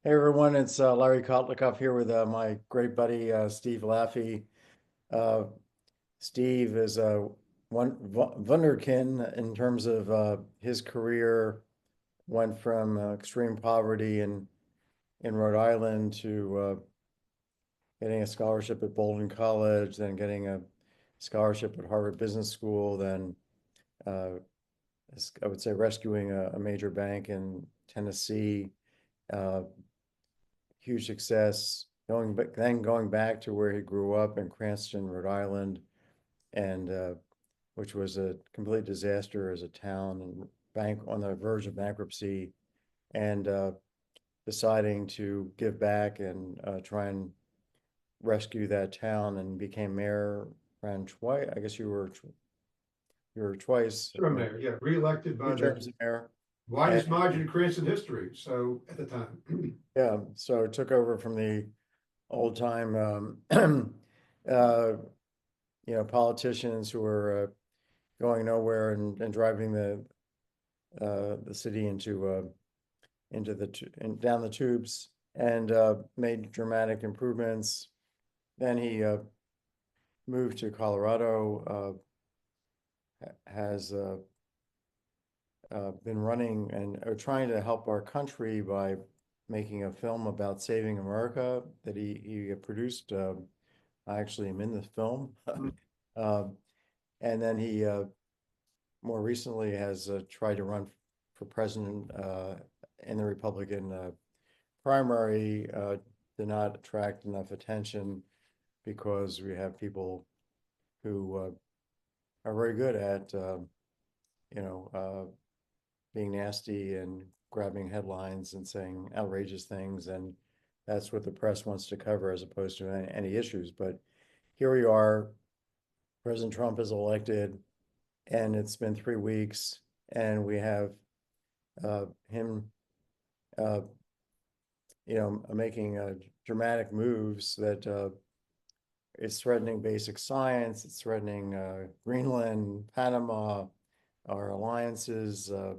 Hey everyone, it's Larry Kotlikoff here with my great buddy Steve Laffey. Uh, Steve is one wunderkind in terms of his career. Went from extreme poverty in Rhode Island to getting a scholarship at Bolton College, then getting a scholarship at Harvard Business School, then uh, I would say rescuing a major bank in Tennessee. Uh, Huge success. Going back to where he grew up in Cranston, Rhode Island, and which was a complete disaster as a town and bank on the verge of bankruptcy, and deciding to give back and try and rescue that town, and became mayor. Ran twice. I guess you were twice, From there, yeah, reelected two by the terms of mayor, and widest margin in Cranston history. So at the time, yeah, so took over from the old time uh, politicians who were going nowhere and driving the city into down the tubes, and made dramatic improvements. Then he moved to Colorado, has been running and trying to help our country by making a film about saving America that he produced. I actually am in the film. Um, and then he more recently has tried to run for president in the Republican primary. Did not attract enough attention because we have people who are very good at you know being nasty and grabbing headlines and saying outrageous things, and that's what the press wants to cover as opposed to any issues. But here we are. President Trump is elected, and it's been 3 weeks, and we have him, uh, making dramatic moves that is threatening basic science. It's threatening Greenland, Panama, our alliances, uh,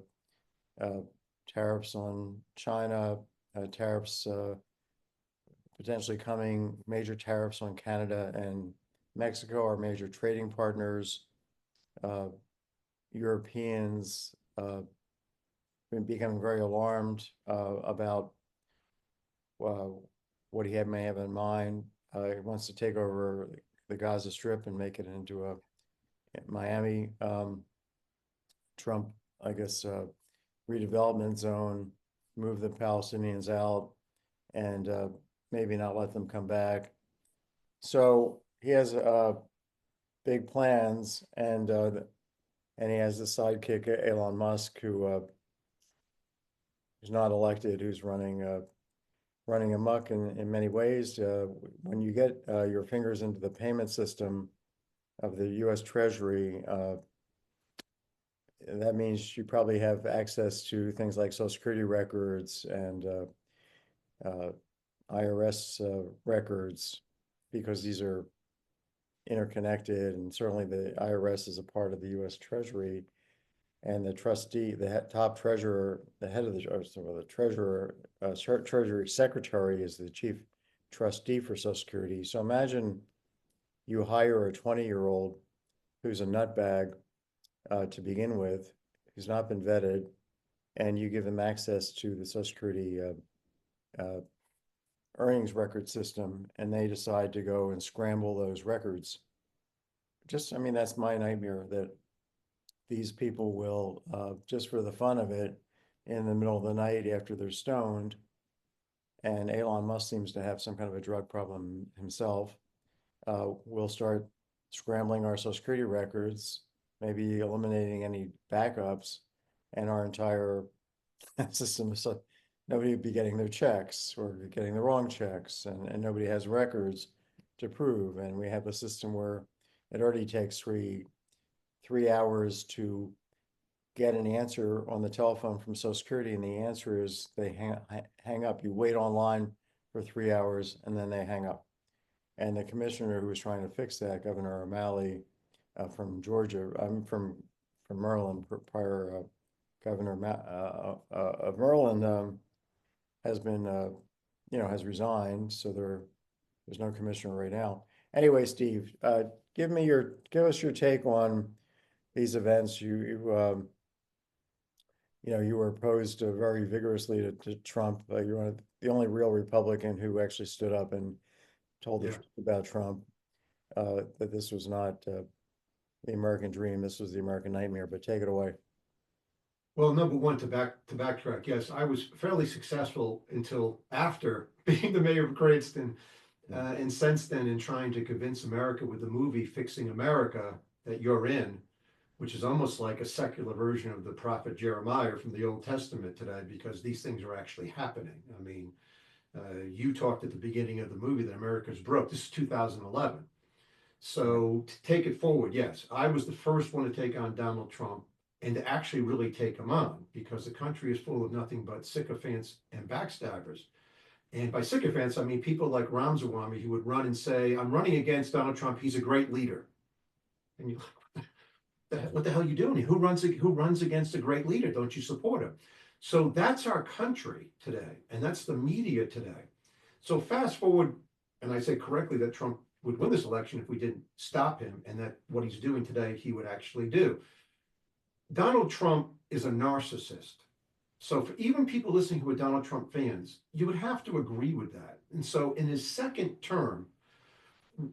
tariffs on China, tariffs potentially coming, major tariffs on Canada and Mexico, our major trading partners. Uh, Europeans been becoming very alarmed about uh, what may have in mind. He wants to take over the Gaza Strip and make it into a Miami, Trump, I guess, redevelopment zone, move the Palestinians out, and maybe not let them come back. So he has big plans, and he has the sidekick Elon Musk, who's not elected, who's running amok in many ways. When you get your fingers into the payment system of the U.S. Treasury, that means you probably have access to things like Social Security records and uh, IRS records, because these are interconnected, and certainly the IRS is a part of the U.S. Treasury, and the trustee, the top treasurer, the head of the treasurer, Treasury Secretary is the chief trustee for Social Security. So imagine you hire a 20-year-old who's a nutbag to begin with, who's not been vetted, and you give them access to the Social Security uh, earnings record system, and they decide to go and scramble those records. I mean, that's my nightmare, that these people will, just for the fun of it, in the middle of the night after they're stoned, and Elon Musk seems to have some kind of a drug problem himself, will start scrambling our Social Security records, maybe eliminating any backups, and our entire system. So nobody would be getting their checks, or getting the wrong checks, and nobody has records to prove. And we have a system where it already takes three hours to get an answer on the telephone from Social Security, and the answer is they hang up. You wait online for 3 hours, and then they hang up. And the commissioner who was trying to fix that, Governor O'Malley, from Georgia, I'm from Maryland, prior governor of Maryland, has been has resigned, so there's no commissioner right now. Anyway, Steve, give us your take on these events. You were opposed very vigorously to Trump. You're one of the only real Republican who actually stood up and told the Yeah. truth about Trump, that this was not the American dream, this was the American nightmare. But take it away. Well, number one, to backtrack, yes, I was fairly successful until after being the mayor of Cranston, and since then in trying to convince America with the movie Fixing America that you're in, which is almost like a secular version of the prophet Jeremiah from the Old Testament today, because these things are actually happening. I mean, you talked at the beginning of the movie that America's broke. This is 2011. So to take it forward, yes, I was the first one to take on Donald Trump and to actually really take him on, because the country is full of nothing but sycophants and backstabbers. And by sycophants, I mean people like Ramsawamy, who would run and say, I'm running against Donald Trump, he's a great leader. And you, what the hell are you doing? Who runs against a great leader? Don't you support him? So that's our country today, and that's the media today. So fast forward, and I say correctly that Trump would win this election if we didn't stop him, and that what he's doing today, he would actually do. Donald Trump is a narcissist. So for even people listening who are Donald Trump fans, you would have to agree with that. And so in his second term,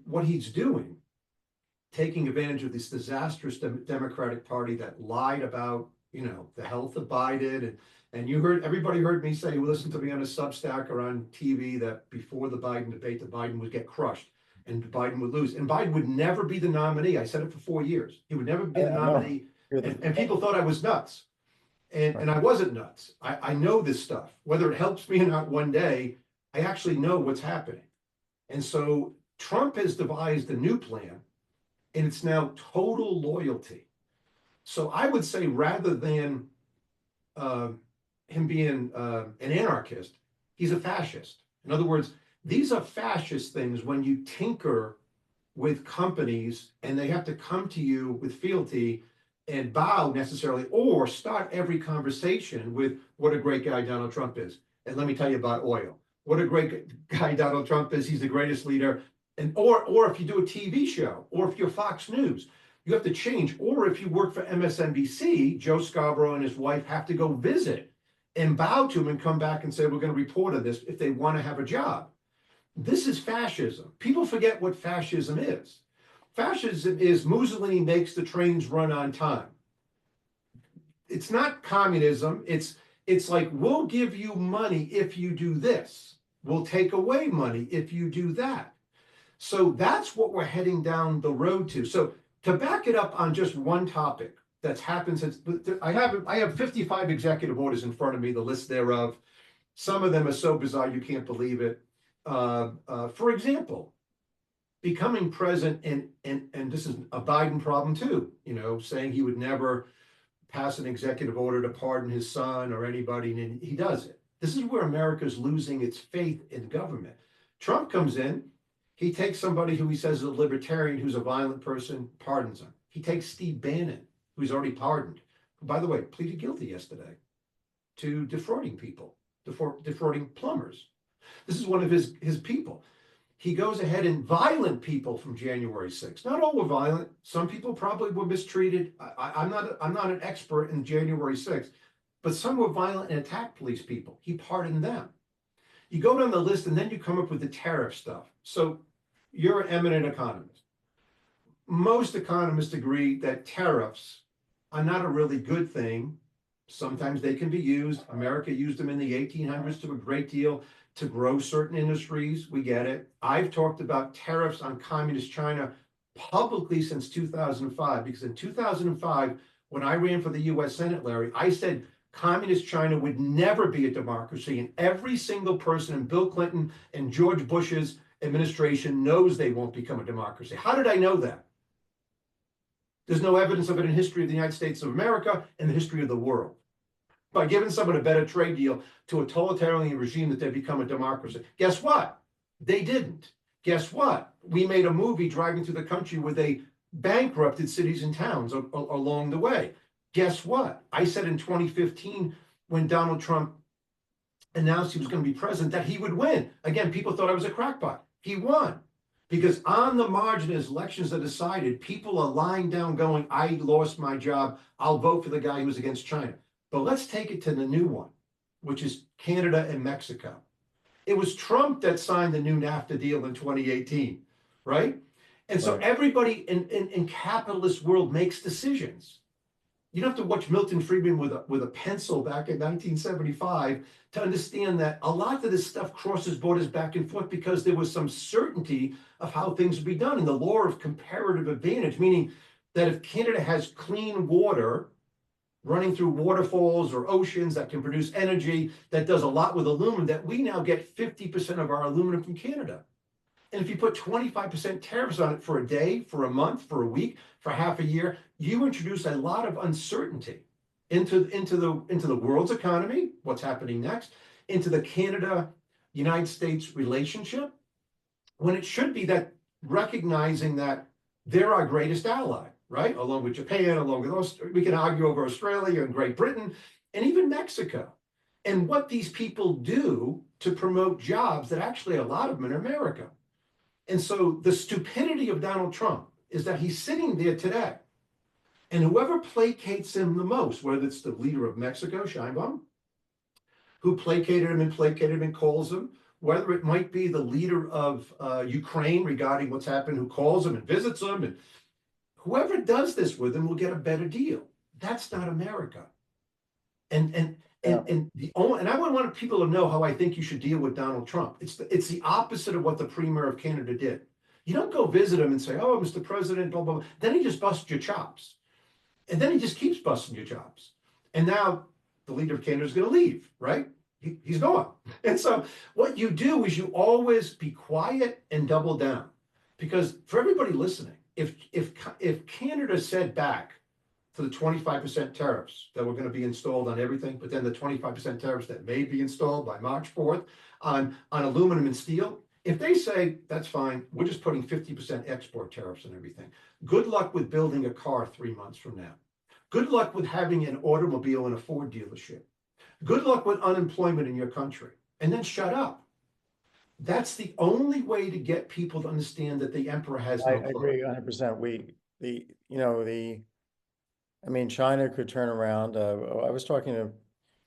what he's doing, taking advantage of this disastrous Democratic Party that lied about, the health of Biden, and everybody heard me say, who listened to me on a Substack or on TV, that before the Biden debate, that Biden would get crushed and Biden would lose, and Biden would never be the nominee. I said it for 4 years. He would never be the I know. nominee, and people thought I was nuts, Right. and I wasn't nuts. I know this stuff. Whether it helps me or not one day, I actually know what's happening. And so Trump has devised a new plan, and it's now total loyalty. So I would say, rather than him being an anarchist, he's a fascist. In other words, these are fascist things when you tinker with companies and they have to come to you with fealty and bow necessarily, or start every conversation with what a great guy Donald Trump is. And let me tell you about oil. What a great guy Donald Trump is. He's the greatest leader. And or if you do a TV show, or if you're Fox News, you have to change. Or if you work for MSNBC, Joe Scarborough and his wife have to go visit and bow to him and come back and say, we're going to report on this if they want to have a job. This is fascism. People forget what fascism is. Fascism is Mussolini makes the trains run on time. It's not communism. It's like, we'll give you money if you do this. We'll take away money if you do that. So that's what we're heading down the road to. So to back it up on just one topic that's happened since, I have 55 executive orders in front of me, the list thereof. Some of them are so bizarre you can't believe it. For example, becoming president, and this is a Biden problem too, saying he would never pass an executive order to pardon his son or anybody, and he does it. This is where America's losing its faith in government. Trump comes in, he takes somebody who he says is a libertarian, who's a violent person, pardons him. He takes Steve Bannon, who's already pardoned, who, by the way, pleaded guilty yesterday to defrauding people, defrauding plumbers. This is one of his people. He goes ahead and violent people from January 6th. Not all were violent. Some people probably were mistreated. I'm not an expert in January 6th, but some were violent and attacked police people. He pardoned them. You go down the list and then you come up with the tariff stuff. So you're an eminent economist. Most economists agree that tariffs are not a really good thing. Sometimes they can be used. America used them in the 1800s to a great deal to grow certain industries. We get it. I've talked about tariffs on communist China publicly since 2005, because in 2005, when I ran for the US Senate, Larry, I said communist China would never be a democracy. And every single person in Bill Clinton and George Bush's administration knows they won't become a democracy. How did I know that? There's no evidence of it in history of the United States of America and the history of the world. By giving someone a better trade deal to a totalitarian regime, that they become a democracy. Guess what? They didn't. Guess what? We made a movie driving through the country where they bankrupted cities and towns along the way. Guess what? I said in 2015, when Donald Trump announced he was going to be president, that he would win. Again, people thought I was a crackpot. He won. Because on the margin, as elections are decided, people are lying down going, I lost my job. I'll vote for the guy who was against China. But let's take it to the new one, which is Canada and Mexico. It was Trump that signed the new NAFTA deal in 2018, right? And so Right. everybody in capitalist world makes decisions. You don't have to watch Milton Friedman with a pencil back in 1975 to understand that a lot of this stuff crosses borders back and forth because there was some certainty of how things would be done. And the law of comparative advantage, meaning that if Canada has clean water running through waterfalls or oceans that can produce energy that does a lot with aluminum, that we now get 50% of our aluminum from Canada. And if you put 25% tariffs on it for a day, for a month, for a week, for half a year, you introduce a lot of uncertainty into the world's economy, what's happening next, into the Canada-United States relationship, when it should be that recognizing that they're our greatest ally, right? Along with Japan, along with we can argue over Australia and Great Britain, and even Mexico. And what these people do to promote jobs that actually a lot of them in America. And so the stupidity of Donald Trump is that he's sitting there today, and whoever placates him the most, whether it's the leader of Mexico, Sheinbaum, who placated him and calls him, whether it might be the leader of Ukraine regarding what's happened, who calls him and visits him, and whoever does this with him will get a better deal. That's not America. And and Yeah. and I want people to know how I think you should deal with Donald Trump. It's the opposite of what the premier of Canada did. You don't go visit him and say, "Oh, Mr. President," blah blah blah. Then he just busts your chops, and then he just keeps busting your chops. And now the leader of Canada is going to leave, right? He's gone. And so what you do is you always be quiet and double down, because for everybody listening, if Canada said back to the 25% tariffs that were going to be installed on everything, but then the 25% tariffs that may be installed by March 4th on aluminum and steel. If they say, that's fine, we're just putting 50% export tariffs on everything. Good luck with building a car 3 months from now. Good luck with having an automobile in a Ford dealership. Good luck with unemployment in your country. And then shut up. That's the only way to get people to understand that the emperor has I no clothes. agree 100%. I mean, China could turn around. I was talking to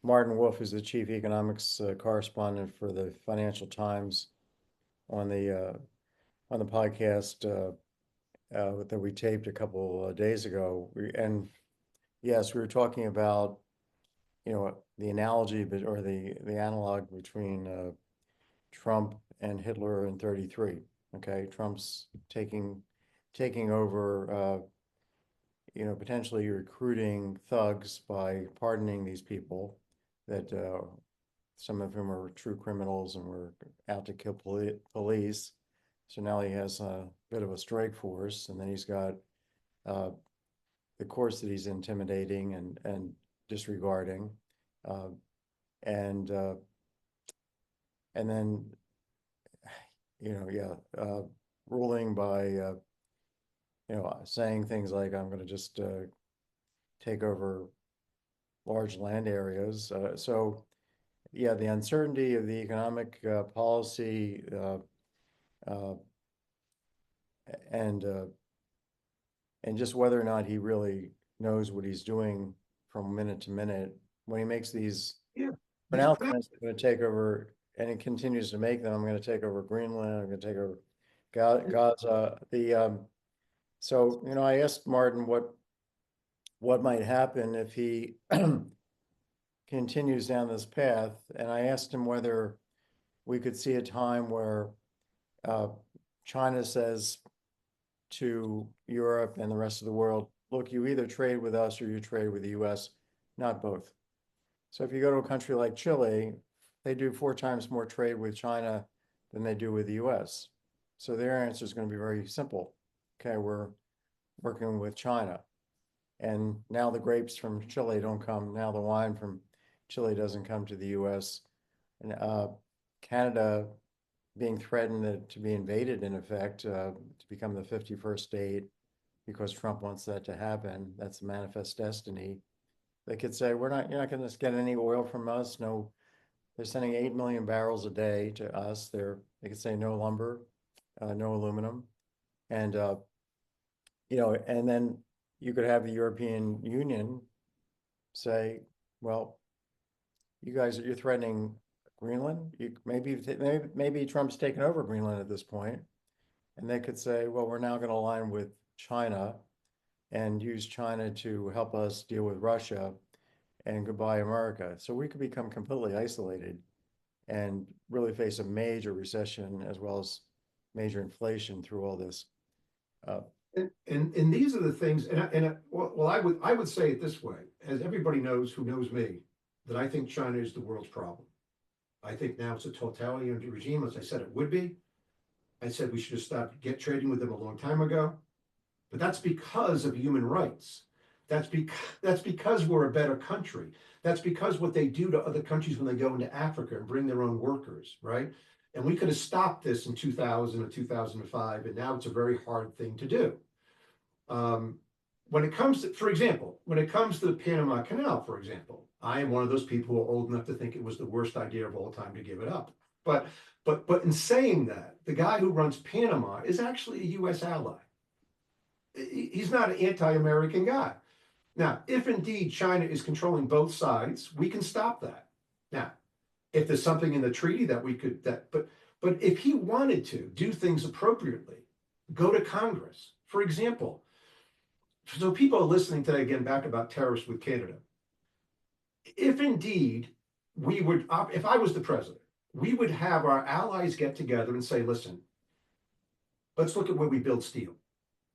Martin Wolf, who's the chief economics correspondent for the Financial Times, on the podcast that we taped a couple days ago. And yes, we were talking about, the analogy, or the analog between Trump and Hitler in 33. Okay, Trump's taking over, potentially recruiting thugs by pardoning these people that some of whom are true criminals and were out to kill police. So now he has a bit of a strike force, and then he's got the courts that he's intimidating and disregarding, uh, and uh, and then ruling by saying things like, I'm going to just take over large land areas. So yeah, the uncertainty of the economic policy, uh, and uh, and just whether or not he really knows what he's doing from minute to minute when he makes these Yeah, he's pronouncements. I'm going to take over, and he continues to make them. I'm going to take over Greenland. I'm going to take over Gaza. So I asked Martin what might happen if he continues down this path, and I asked him whether we could see a time where uh, China says to Europe and the rest of the world, look, you either trade with us or you trade with the US, not both. So if you go to a country like Chile, they do 4 times more trade with China than they do with the US. So their answer is going to be very simple. Okay, we're working with China. And now the grapes from Chile don't come, now the wine from Chile doesn't come to the US. And Canada being threatened to be invaded, in effect, to become the 51st state, because Trump wants that to happen. That's the manifest destiny. They could say, you're not going to get any oil from us, no They're sending 8 million barrels a day to us. They could say no lumber, no aluminum. And, and then you could have the European Union say, well, you're threatening Greenland. Maybe Trump's taken over Greenland at this point, and they could say, well, we're now going to align with China and use China to help us deal with Russia, and goodbye America. So we could become completely isolated and really face a major recession as well as major inflation through all this. And these are the things, well, I would say it this way, as everybody knows who knows me, that I think China is the world's problem. I think now it's a totalitarian regime, as I said it would be. I said we should have stopped trading with them a long time ago. But that's because of human rights. That's because we're a better country. That's because what they do to other countries when they go into Africa and bring their own workers, right? And we could have stopped this in 2000 or 2005, and now it's a very hard thing to do. When it comes to, for example, when it comes to the Panama Canal, for example, I am one of those people who are old enough to think it was the worst idea of all time to give it up. But in saying that, the guy who runs Panama is actually a U.S. ally. He's not an anti-American guy. Now, if indeed China is controlling both sides, we can stop that. Now, if there's something in the treaty that we could, but if he wanted to do things appropriately, go to Congress. For example, so people are listening today again back about tariffs with Canada. If indeed we would, if I was the president, we would have our allies get together and say, listen, let's look at where we build steel.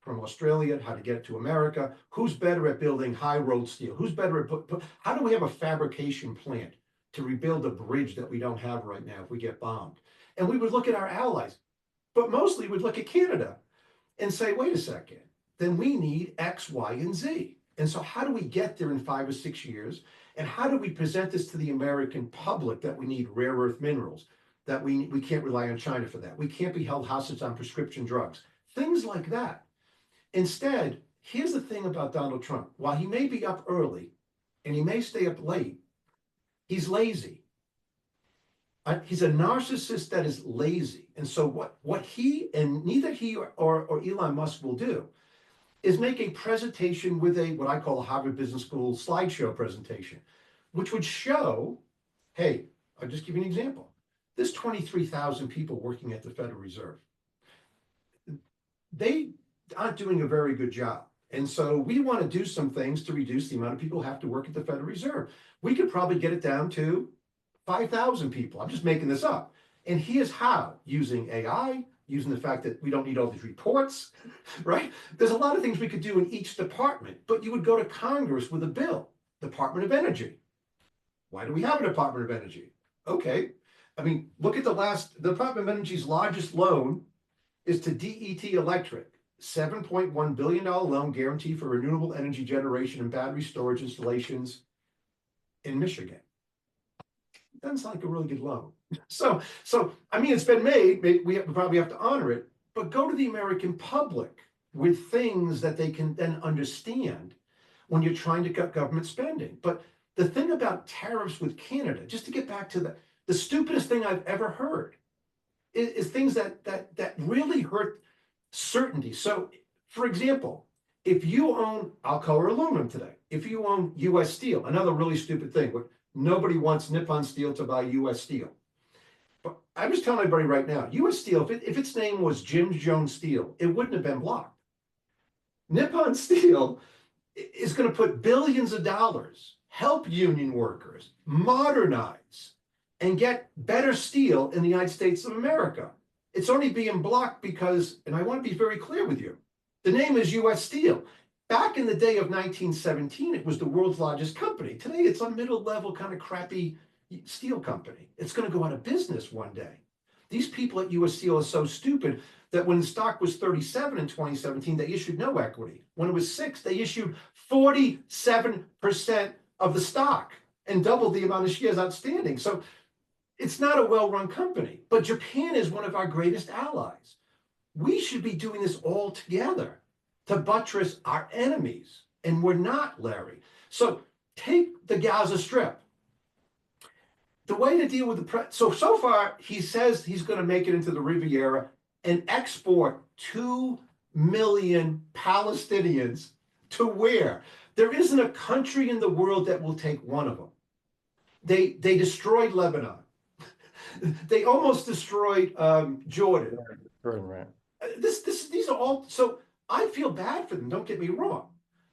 From Australia, how to get it to America. Who's better at building high road steel? Who's better at how do we have a fabrication plant to rebuild a bridge that we don't have right now if we get bombed? And we would look at our allies, but mostly we'd look at Canada and say, wait a second, then we need X, Y, and Z. And so how do we get there in 5 or 6 years? And how do we present this to the American public that we need rare earth minerals, that we can't rely on China for that? We can't be held hostage on prescription drugs, things like that. Instead, here's the thing about Donald Trump. While he may be up early and he may stay up late, he's lazy. He's a narcissist that is lazy. And so what he, and neither he or Elon Musk will do, is make a presentation with what I call a Harvard Business School slideshow presentation, which would show, hey, I'll just give you an example. There's 23,000 people working at the Federal Reserve. They aren't doing a very good job. And so we want to do some things to reduce the amount of people who have to work at the Federal Reserve. We could probably get it down to 5,000 people. I'm just making this up. And here's how: using AI, using the fact that we don't need all these reports, right? There's a lot of things we could do in each department, but you would go to Congress with a bill. Department of Energy. Why do we have a Department of Energy? Okay. I mean, look at the Department of Energy's largest loan is to DET Electric. $7.1 billion loan guarantee for renewable energy generation and battery storage installations in Michigan. Doesn't sound like a really good loan. So I mean, it's been made. We probably have to honor it, but go to the American public with things that they can then understand when you're trying to cut government spending. But the thing about tariffs with Canada, just to get back to the stupidest thing I've ever heard, is things that really hurt certainty. So, for example, if you own Alcoa aluminum today, if you own U.S. Steel, another really stupid thing, but nobody wants Nippon Steel to buy U.S. Steel. But I'm just telling everybody right now, U.S. Steel, if its name was Jim Jones Steel, it wouldn't have been blocked. Nippon Steel is going to put billions of dollars, help union workers, modernize, and get better steel in the United States of America. It's only being blocked because, and I want to be very clear with you, the name is U.S. Steel. Back in the day of 1917, it was the world's largest company. Today, it's a middle-level kind of crappy steel company. It's going to go out of business one day. These people at U.S. Steel are so stupid that when the stock was 37 in 2017, they issued no equity. When it was 6, they issued 47% of the stock and doubled the amount of shares outstanding. So it's not a well-run company, but Japan is one of our greatest allies. We should be doing this all together to buttress our enemies, and we're not, Larry. So take the Gaza Strip. the way to deal with so far, he says he's going to make it into the Riviera and export 2 million Palestinians to where? There isn't a country in the world that will take one of them. They destroyed Lebanon. They almost destroyed Jordan. Right. These are all, so I feel bad for them, don't get me wrong.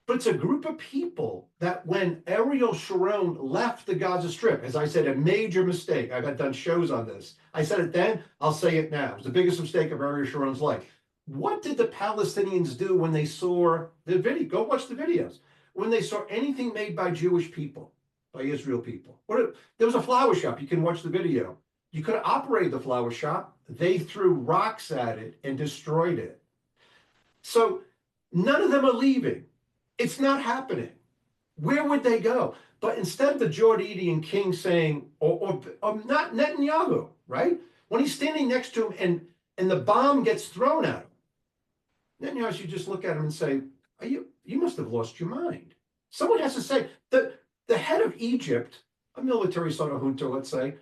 But it's a group of people that when Ariel Sharon left the Gaza Strip, as I said, a major mistake. I've done shows on this. I said it then, I'll say it now. It was the biggest mistake of Ariel Sharon's life. What did the Palestinians do when they saw the video? Go watch the videos. When they saw anything made by Jewish people, by Israel people. There was a flower shop. You can watch the video. You could have operated the flower shop. They threw rocks at it and destroyed it. So none of them are leaving. It's not happening. Where would they go? But instead of the Jordanian king saying, or not Netanyahu, right? When he's standing next to him and the bomb gets thrown at him, Netanyahu should just look at him and say, you must have lost your mind. Someone has to say, the head of Egypt, a military sort of junta, let's say,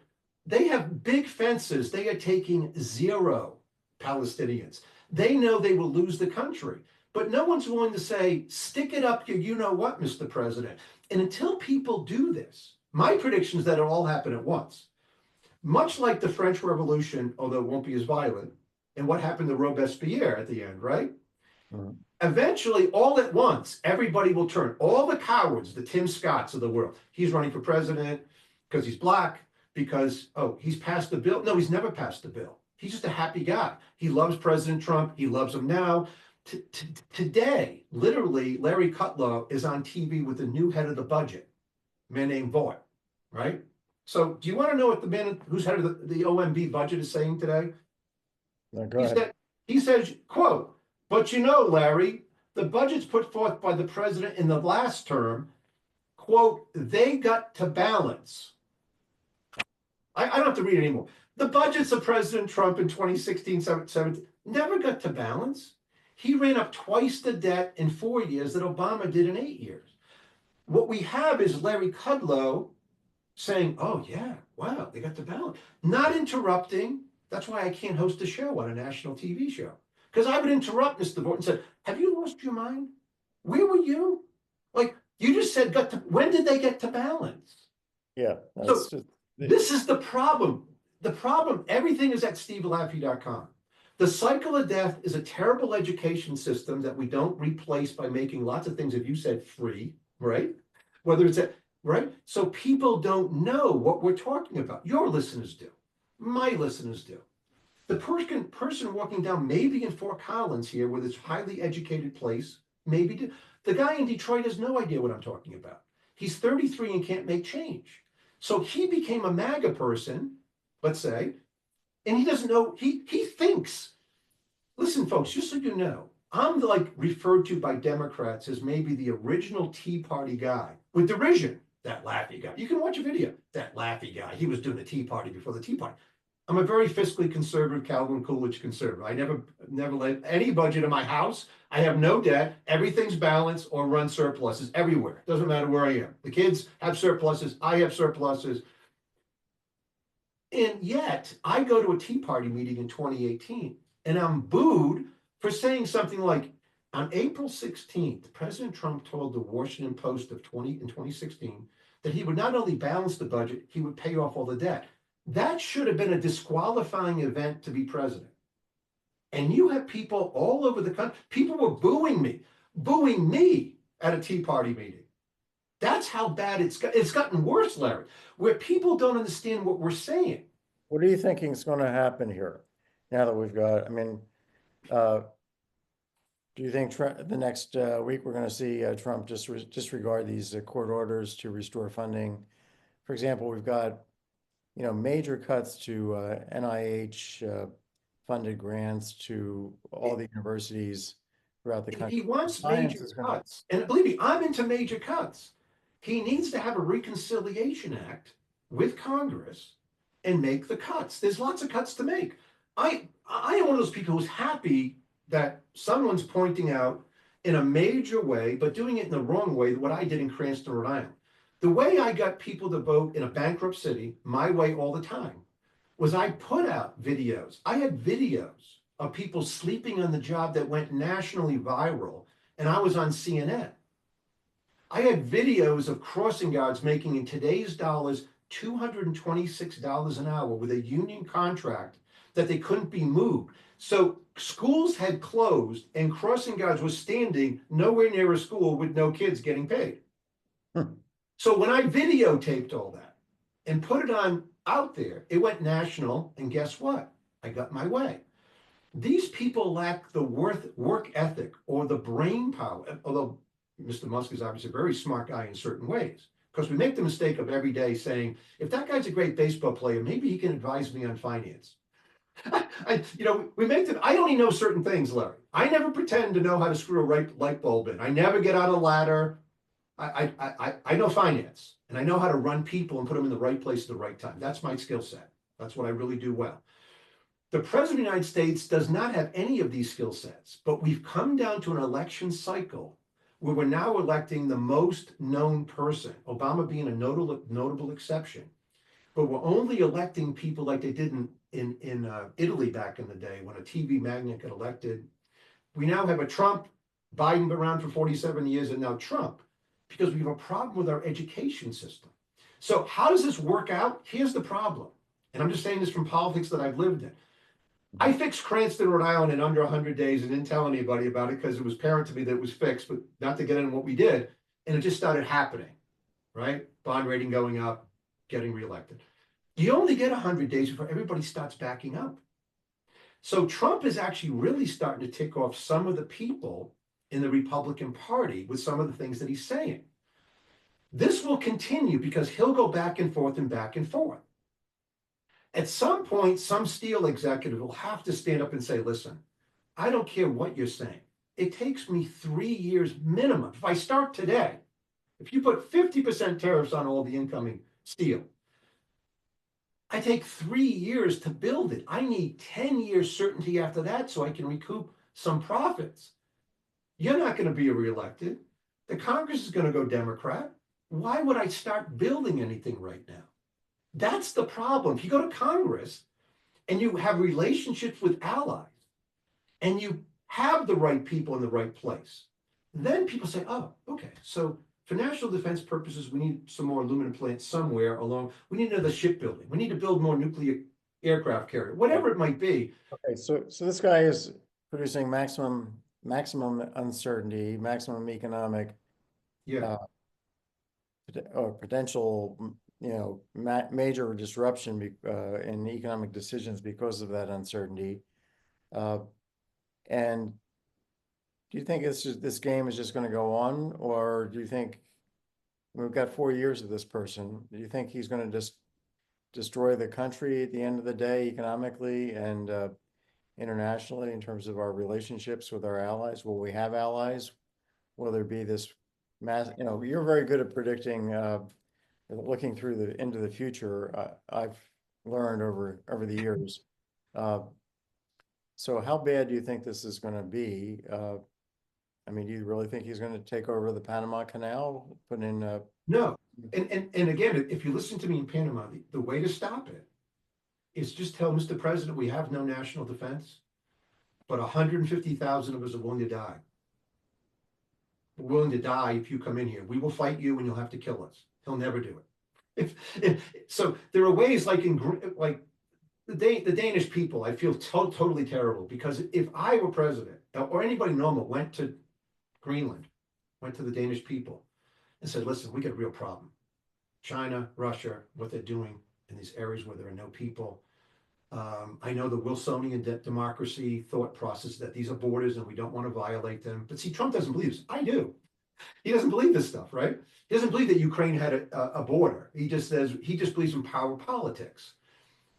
they have big fences. They are taking 0 Palestinians. They know they will lose the country. But no one's willing to say, stick it up your you-know-what, Mr. President. And until people do this, my prediction is that it'll all happen at once. Much like the French Revolution, although it won't be as violent, and what happened to Robespierre at the end, right? Mm-hmm. Eventually, all at once, everybody will turn. All the cowards, the Tim Scotts of the world. He's running for president because he's black, because, he's passed the bill. No, he's never passed the bill. He's just a happy guy. He loves President Trump. He loves him now. Today, literally, Larry Kotlikoff is on TV with the new head of the budget, a man named Vaught, right? So do you want to know what the man who's head of the OMB budget is saying today? No, go ahead. He says, quote, but you know, Larry, the budgets put forth by the president in the last term, quote, they got to balance. I don't have to read it anymore. The budgets of President Trump in 2016, 17 never got to balance. He ran up twice the debt in 4 years that Obama did in 8 years. What we have is Larry Kudlow saying, oh yeah, wow, they got to balance. Not interrupting. That's why I can't host a show on a national TV show. Because I would interrupt Mr. Vaught and say, have you lost your mind? Where were you? Like, you just said, when did they get to balance? Yeah. This is the problem. The problem, everything is at stevelaffey.com. The cycle of death is a terrible education system that we don't replace by making lots of things, if you said free, right? Whether it's right? So people don't know what we're talking about. Your listeners do. My listeners do. The person walking down, maybe in Fort Collins here, with its highly educated place, maybe do. The guy in Detroit has no idea what I'm talking about. He's 33 and can't make change. So he became a MAGA person, let's say, and he doesn't know, he thinks, listen, folks, just so you know, I'm like referred to by Democrats as maybe the original Tea Party guy with derision, that Laffey guy. You can watch a video, that Laffey guy. He was doing the Tea Party before the Tea Party. I'm a very fiscally conservative, Calvin Coolidge conservative. I never let any budget in my house. I have no debt. Everything's balanced or run surpluses everywhere. Doesn't matter where I am. The kids have surpluses. I have surpluses. And yet, I go to a Tea Party meeting in 2018, and I'm booed for saying something like, on April 16th, President Trump told the Washington Post in 2016 that he would not only balance the budget, he would pay off all the debt. That should have been a disqualifying event to be president. And you have people all over the country, people were booing me at a Tea Party meeting. That's how bad it's gotten worse, Larry, where people don't understand what we're saying. What are you thinking is going to happen here now that we've got, do you think the next week we're going to see Trump disregard these court orders to restore funding? For example, we've got, major cuts to NIH funded grants to all the universities throughout the country. He wants major cuts. And believe me, I'm into major cuts. He needs to have a reconciliation act with Congress and make the cuts. There's lots of cuts to make. I am one of those people who's happy that someone's pointing out in a major way, but doing it in the wrong way, what I did in Cranston, Rhode Island. The way I got people to vote in a bankrupt city, my way all the time, was I put out videos. I had videos of people sleeping on the job that went nationally viral, and I was on CNN. I had videos of crossing guards making in today's dollars $226 an hour with a union contract that they couldn't be moved. So schools had closed and crossing guards were standing nowhere near a school with no kids getting paid. So when I videotaped all that and put it on out there, it went national, and guess what? I got my way. These people lack the work ethic or the brain power, although Mr. Musk is obviously a very smart guy in certain ways, because we make the mistake of every day saying, if that guy's a great baseball player, maybe he can advise me on finance. I only know certain things, Larry. I never pretend to know how to screw a light bulb in. I never get on a ladder. I know finance, and I know how to run people and put them in the right place at the right time. That's my skill set. That's what I really do well. The president of the United States does not have any of these skill sets, but we've come down to an election cycle where we're now electing the most known person, Obama being a notable exception. But we're only electing people like they did in Italy back in the day when a TV magnate got elected. We now have a Trump, Biden been around for 47 years, and now Trump, because we have a problem with our education system. So how does this work out? Here's the problem. And I'm just saying this from politics that I've lived in. I fixed Cranston, Rhode Island in under 100 days and didn't tell anybody about it because it was apparent to me that it was fixed, but not to get into what we did. And it just started happening, right? Bond rating going up, getting reelected. You only get 100 days before everybody starts backing up. So Trump is actually really starting to tick off some of the people in the Republican Party with some of the things that he's saying. This will continue because he'll go back and forth and back and forth. At some point, some steel executive will have to stand up and say, listen, I don't care what you're saying. It takes me 3 years minimum. If I start today, if you put 50% tariffs on all the incoming steel, I take 3 years to build it. I need 10 years certainty after that so I can recoup some profits. You're not going to be reelected. The Congress is going to go Democrat. Why would I start building anything right now? That's the problem. If you go to Congress and you have relationships with allies and you have the right people in the right place, then people say, oh, okay, so for national defense purposes, we need some more aluminum plants somewhere along. We need another shipbuilding. We need to build more nuclear aircraft carrier, whatever it might be. Okay, so this guy is producing maximum uncertainty, maximum economic Yeah. or potential, major disruption in economic decisions because of that uncertainty. And do you think this game is just going to go on, or do you think we've got 4 years of this person? Do you think he's going to just destroy the country at the end of the day, economically and internationally, in terms of our relationships with our allies? Will we have allies? Will there be this mass? You're very good at predicting, looking through into the future. I've learned over the years. So how bad do you think this is going to be? Do you really think he's going to take over the Panama Canal, put in? No. And again, if you listen to me in Panama, the way to stop it is just tell Mr. President, we have no national defense, but 150,000 of us are willing to die. We're willing to die if you come in here. We will fight you and you'll have to kill us. He'll never do it. So there are ways like the Danish people, I feel totally terrible because if I were president or anybody normal went to Greenland, went to the Danish people and said, listen, we got a real problem. China, Russia, what they're doing in these areas where there are no people. I know the Wilsonian democracy thought process that these are borders and we don't want to violate them. But see, Trump doesn't believe this. I do. He doesn't believe this stuff, right? He doesn't believe that Ukraine had a border. He just believes in power politics.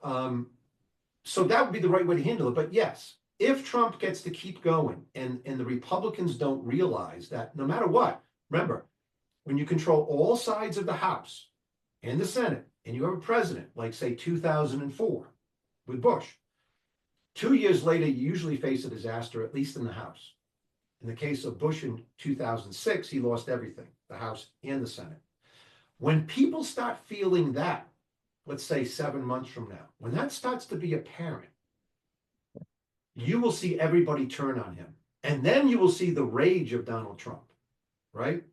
So that would be the right way to handle it. But yes, if Trump gets to keep going and the Republicans don't realize that no matter what, remember, when you control all sides of the House and the Senate, and you have a president like, say, 2004 with Bush, 2 years later, you usually face a disaster, at least in the House. In the case of Bush in 2006, he lost everything, the House and the Senate. When people start feeling that, let's say 7 months from now, when that starts to be apparent, you will see everybody turn on him. And then you will see the rage of Donald Trump, right?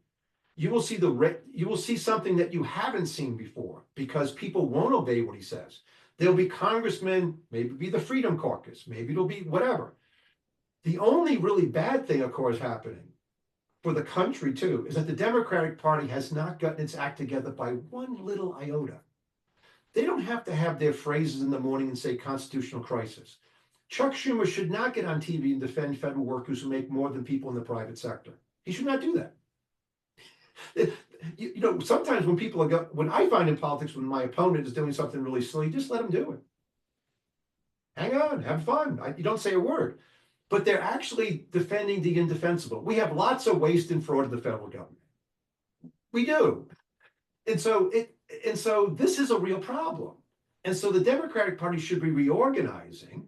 You will see something that you haven't seen before because people won't obey what he says. There'll be congressmen, maybe be the Freedom Caucus, maybe it'll be whatever. The only really bad thing, of course, happening for the country too is that the Democratic Party has not gotten its act together by one little iota. They don't have to have their phrases in the morning and say constitutional crisis. Chuck Schumer should not get on TV and defend federal workers who make more than people in the private sector. He should not do that. You know, sometimes when people are when I find in politics when my opponent is doing something really silly, just let him do it. Hang on, have fun. You don't say a word. But they're actually defending the indefensible. We have lots of waste and fraud in the federal government. We do. And so this is a real problem. And so the Democratic Party should be reorganizing,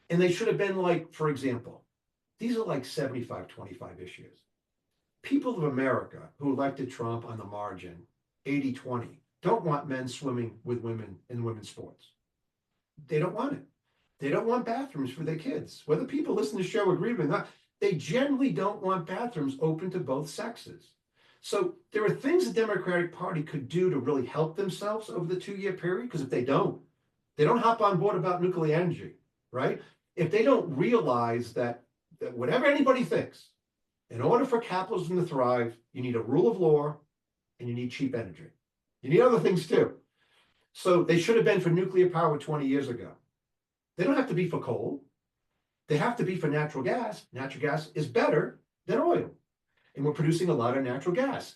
and they should have been like, for example, these are like 75-25 issues. People of America who elected Trump on the margin, 80-20, don't want men swimming with women in women's sports. They don't want it. They don't want bathrooms for their kids. Whether people listen to the show agree with it or not, they generally don't want bathrooms open to both sexes. So there are things the Democratic Party could do to really help themselves over the 2-year period, because if they don't hop on board about nuclear energy, right? If they don't realize that whatever anybody thinks, in order for capitalism to thrive, you need a rule of law and you need cheap energy. You need other things too. So they should have been for nuclear power 20 years ago. They don't have to be for coal. They have to be for natural gas. Natural gas is better than oil. And we're producing a lot of natural gas.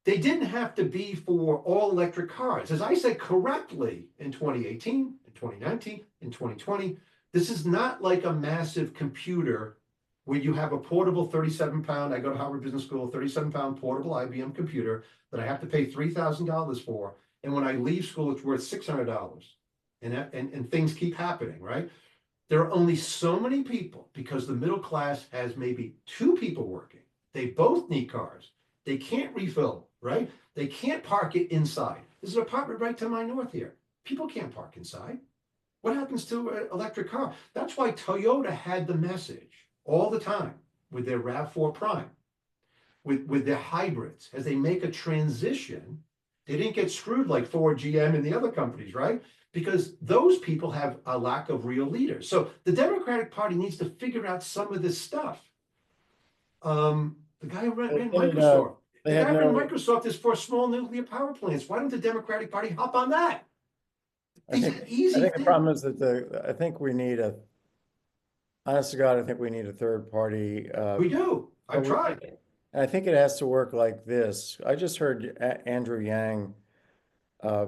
They didn't have to be for all electric cars. As I said correctly in 2018, in 2019, in 2020, this is not like a massive computer where you have a portable 37-pound, I go to Harvard Business School, 37-pound portable IBM computer that I have to pay $3,000 for. And when I leave school, it's worth $600. And things keep happening, right? There are only so many people because the middle class has maybe 2 people working. They both need cars. They can't refill, right? They can't park it inside. There's an apartment right to my north here. People can't park inside. What happens to an electric car? That's why Toyota had the message all the time with their RAV4 Prime, with their hybrids. As they make a transition, they didn't get screwed like Ford, GM, and the other companies, right? Because those people have a lack of real leaders. So the Democratic Party needs to figure out some of this stuff. The guy who ran Microsoft, the guy who ran Microsoft is for small nuclear power plants. Why don't the Democratic Party hop on that? These are easy the things. problem is that I think we need honest to God, I think we need a third party. We do. I've tried. And I think it has to work like this. I just heard Andrew Yang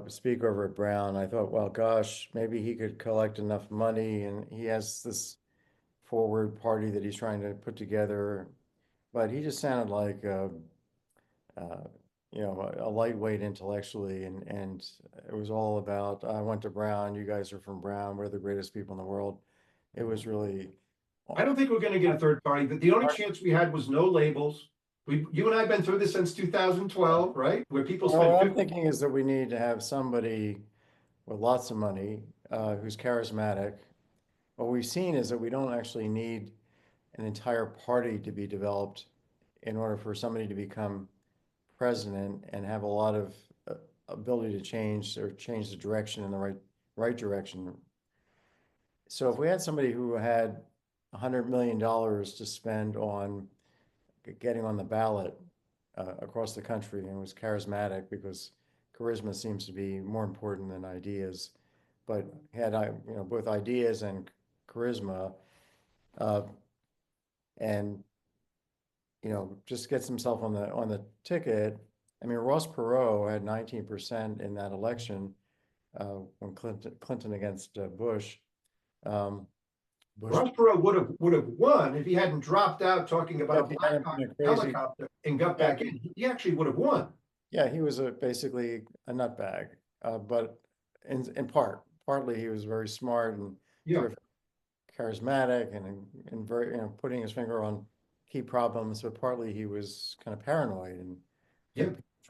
speak over at Brown. I thought, well, gosh, maybe he could collect enough money, and he has this forward party that he's trying to put together. But he just sounded like uh, a lightweight intellectually, and it was all about, I went to Brown, you guys are from Brown, we're the greatest people in the world. It was really. I don't think we're going to get a third party. The only chance we had was no labels. You and I have been through this since 2012, right? Where people spend. What I'm thinking is that we need to have somebody with lots of money who's charismatic. What we've seen is that we don't actually need an entire party to be developed in order for somebody to become president and have a lot of ability to change the direction in the right direction. So if we had somebody who had $100 million to spend on getting on the ballot across the country and was charismatic, because charisma seems to be more important than ideas, but had both ideas and charisma, and just gets himself on the ticket. I mean, Ross Perot had 19% in that election when Clinton against Bush. Ross Perot would have won if he hadn't dropped out talking about a Black helicopter and got back in. He actually would have won. Yeah, he was basically a nutbag, but partly he was very smart and charismatic and very putting his finger on key problems, but partly he was kind of paranoid and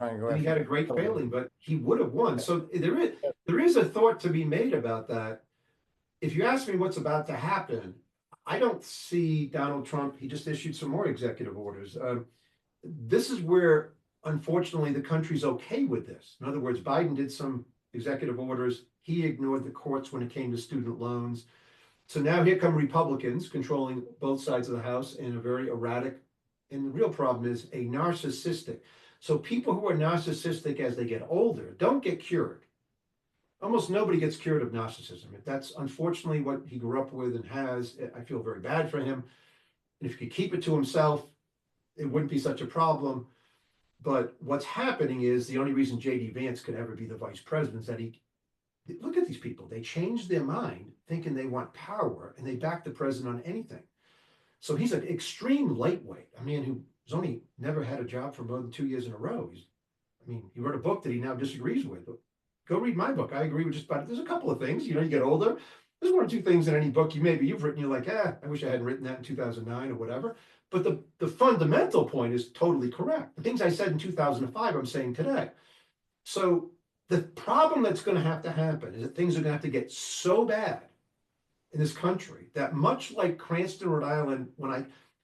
trying to go and he after. had a great Hillary. failing, but he would have won. So there is a thought to be made about that. If you ask me what's about to happen, I don't see Donald Trump. He just issued some more executive orders. This is where, unfortunately, the country's okay with this. In other words, Biden did some executive orders. He ignored the courts when it came to student loans. So now here come Republicans controlling both sides of the House in a very erratic, and the real problem is a narcissistic. So people who are narcissistic as they get older don't get cured. Almost nobody gets cured of narcissism. If that's unfortunately what he grew up with and has, I feel very bad for him. And if he could keep it to himself, it wouldn't be such a problem. But what's happening is the only reason J.D. Vance could ever be the vice president is that look at these people. They change their mind thinking they want power and they back the president on anything. So he's an extreme lightweight, a man who's only never had a job for more than 2 years in a row. He wrote a book that he now disagrees with. Go read my book. I agree with just about it. There's a couple of things, you get older. There's one or two things in any book you've written, you're like, I wish I hadn't written that in 2009 or whatever. But the fundamental point is totally correct. The things I said in 2005, I'm saying today. So the problem that's going to happen is that things are going to have to get so bad in this country that, much like Cranston, Rhode Island,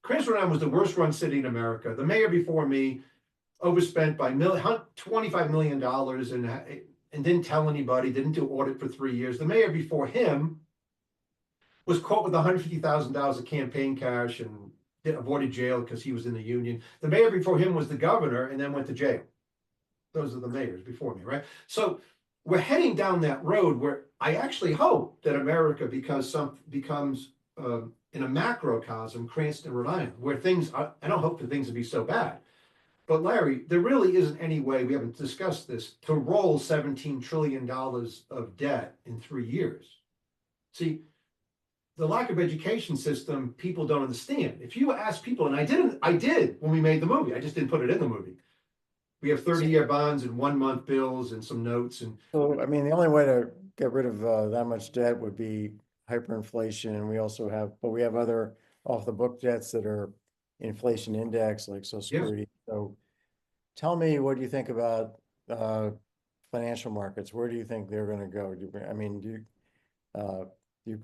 Cranston, Rhode Island was the worst run city in America. The mayor before me overspent by $25 million and didn't tell anybody, didn't do audit for 3 years. The mayor before him was caught with $150,000 of campaign cash and avoided jail because he was in the union. The mayor before him was the governor and then went to jail. Those are the mayors before me, right? So we're heading down that road where I actually hope that America becomes in a macrocosm, Cranston, Rhode Island, where I don't hope that things will be so bad. But Larry, there really isn't any way, we haven't discussed this, to roll $17 trillion of debt in 3 years. See, the lack of education system, people don't understand. If you ask people, and I did when we made the movie, I just didn't put it in the movie. We have 30-year bonds and 1-month bills and some notes. And So, the only way to get rid of that much debt would be hyperinflation. And we have other off-the-book debts that are inflation index, like Social Security. So tell me, what do you think about financial markets? Where do you think they're going to go? Do you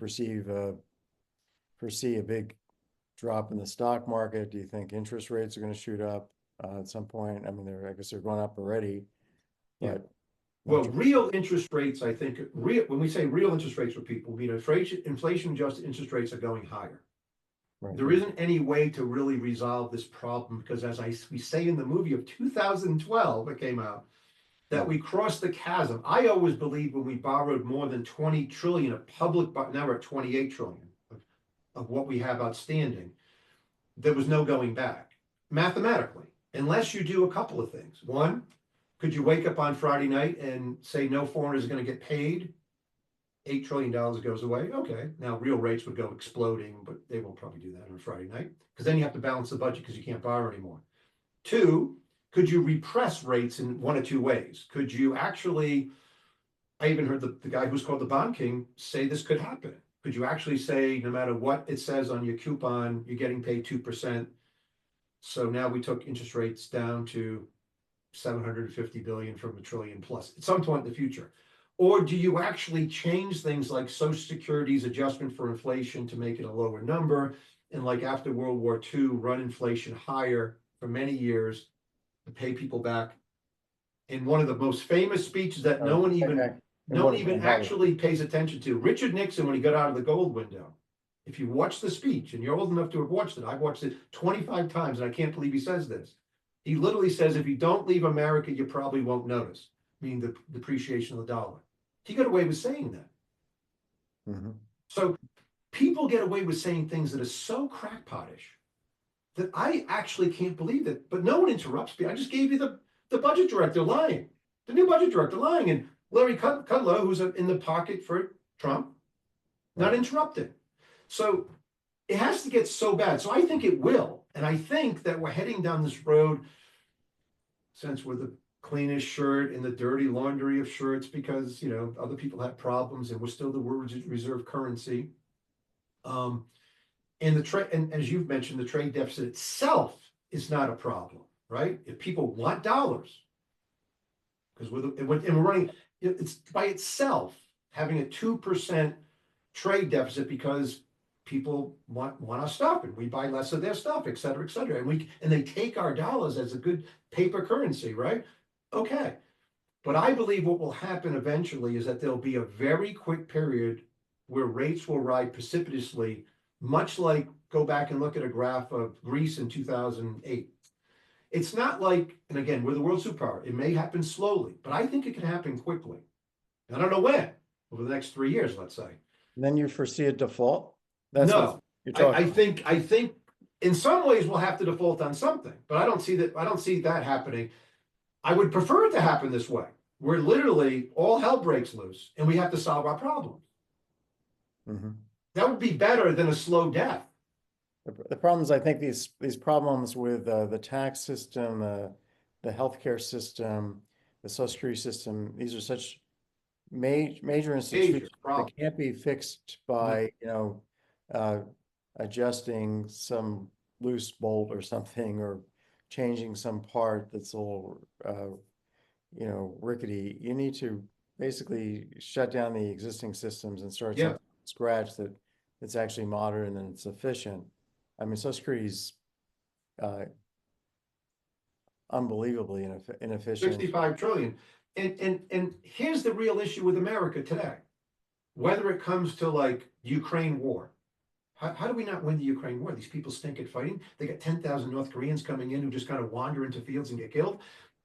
foresee a big drop in the stock market? Do you think interest rates are going to shoot up at some point? I guess they're going up already. But well, real interest rates, I think, when we say real interest rates for people, we mean inflation-adjusted interest rates are going higher. Right. There isn't any way to really resolve this problem because, as we say in the movie of 2012 that came out, that we crossed the chasm. I always believed when we borrowed more than 20 trillion of public, now we're at 28 trillion of what we have outstanding, there was no going back mathematically, unless you do a couple of things. One, could you wake up on Friday night and say no foreigners are going to get paid? $8 trillion goes away. Okay, now real rates would go exploding, but they won't probably do that on Friday night because then you have to balance the budget because you can't borrow anymore. Two, could you repress rates in one of two ways? Could you actually, I even heard the guy who's called the bond king say this could happen. Could you actually say, no matter what it says on your coupon, you're getting paid 2%. So now we took interest rates down to 750 billion from $1 trillion plus at some point in the future. Or do you actually change things like Social Security's adjustment for inflation to make it a lower number? And like after World War II, run inflation higher for many years to pay people back. In one of the most famous speeches that no one even actually pays attention to, Richard Nixon, when he got out of the gold window, if you watch the speech, and you're old enough to have watched it, I've watched it 25 times, and I can't believe he says this. He literally says, if you don't leave America, you probably won't notice, meaning the depreciation of the dollar. He got away with saying that. Mm-hmm. So people get away with saying things that are so crackpotish that I actually can't believe it. But no one interrupts me. I just gave you the budget director lying, the new budget director lying, and Larry Kotlikoff, who's in the pocket for Trump, not interrupting. So it has to get so bad. So I think it will. And I think that we're heading down this road, since we're the cleanest shirt in the dirty laundry of shirts because, other people have problems and we're still the world's reserve currency. And the trade, and as you've mentioned, the trade deficit itself is not a problem, right? If people want dollars, because and we're running, it's by itself having a 2% trade deficit because people want our stuff and we buy less of their stuff, et cetera, et cetera. And they take our dollars as a good paper currency, right? Okay. But I believe what will happen eventually is that there'll be a very quick period where rates will rise precipitously, much like go back and look at a graph of Greece in 2008. It's not like, and again, we're the world superpower. It may happen slowly, but I think it can happen quickly. I don't know when, over the next 3 years, let's say. And then you foresee a default? That's what No, you're I talking. think in some ways we'll have to default on something, but I don't see that happening. I would prefer it to happen this way, where literally all hell breaks loose and we have to solve our problems. Mhm. That would be better than a slow death. The problems, I think these problems with the tax system, the healthcare system, the Social Security system, these are such major institutions Major that problem. can't be fixed by, adjusting some loose bolt or something, or changing some part that's a little, rickety. You need to basically shut down the existing systems and start Yeah, something from scratch that's actually modern and it's efficient. I mean, Social Security is unbelievably inefficient. 65 trillion. And here's the real issue with America today. Whether it comes to like Ukraine war, how do we not win the Ukraine war? These people stink at fighting. They got 10,000 North Koreans coming in who just kind of wander into fields and get killed.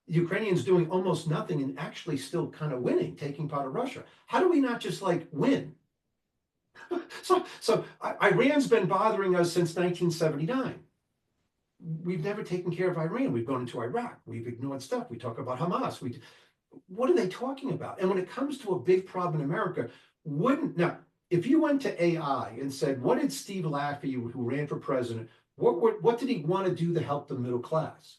The Ukrainians doing almost nothing and actually still kind of winning, taking part of Russia. How do we not just like win? So Iran's been bothering us since 1979. We've never taken care of Iran. We've gone into Iraq. We've ignored stuff. We talk about Hamas. What are they talking about? And when it comes to a big problem in America, now, if you went to AI and said, what did Steve Laffey, who ran for president, what did he want to do to help the middle class?